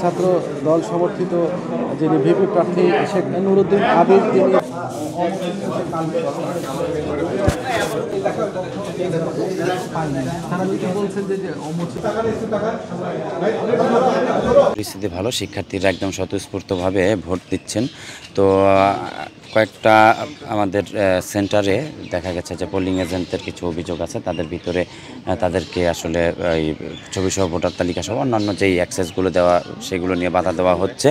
ছাত্র দল সমর্থিত যিনি ভিপি প্রার্থী শেখ নুরুদ্দিন আবিদ তিনি পরিস্থিতি ভালো, শিক্ষার্থীরা একদম স্বতঃস্ফূর্তভাবে ভোট দিচ্ছেন। তো কয়েকটা আমাদের সেন্টারে দেখা গেছে যে পোলিং এজেন্টদের কিছু অভিযোগ আছে, তাদের ভিতরে তাদেরকে আসলে এই ছবিসহ ভোটার তালিকা সহ অন্যান্য যেই অ্যাক্সেসগুলো দেওয়া সেগুলো নিয়ে বাধা দেওয়া হচ্ছে।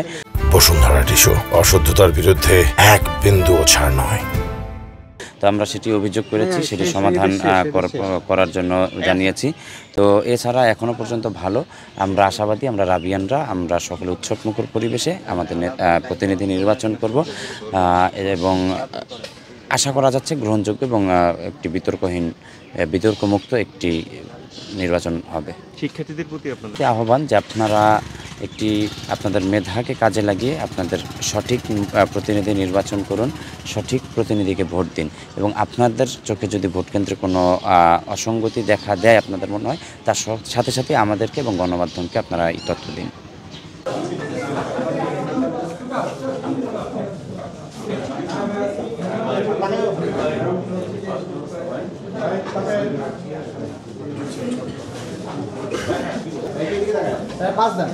বসুন্ধরা টিস্যু, অশুদ্ধতার বিরুদ্ধে এক বিন্দুও ছাড় নয়। তো আমরা সেটি অভিযোগ করেছি, সেটি সমাধান করার জন্য জানিয়েছি। তো এছাড়া এখনও পর্যন্ত ভালো, আমরা আশাবাদী, আমরা রাবিয়ানরা আমরা সকলে উৎসবমুখর পরিবেশে আমাদের প্রতিনিধি নির্বাচন করব এবং আশা করা যাচ্ছে গ্রহণযোগ্য এবং একটি বিতর্কমুক্ত একটি নির্বাচন হবে। শিক্ষার্থীদের প্রতি আপনাদের আহ্বান যে আপনারা আপনাদের মেধাকে কাজে লাগিয়ে আপনাদের সঠিক প্রতিনিধি নির্বাচন করুন, সঠিক প্রতিনিধিকে ভোট দিন এবং আপনাদের চোখে যদি ভোট কেন্দ্রে কোনো অসঙ্গতি দেখা দেয় আপনাদের মনে হয়, তার সাথে সাথে আমাদেরকে এবং গণমাধ্যমকে আপনারা এই তথ্য দিন। পাঁচ দেন।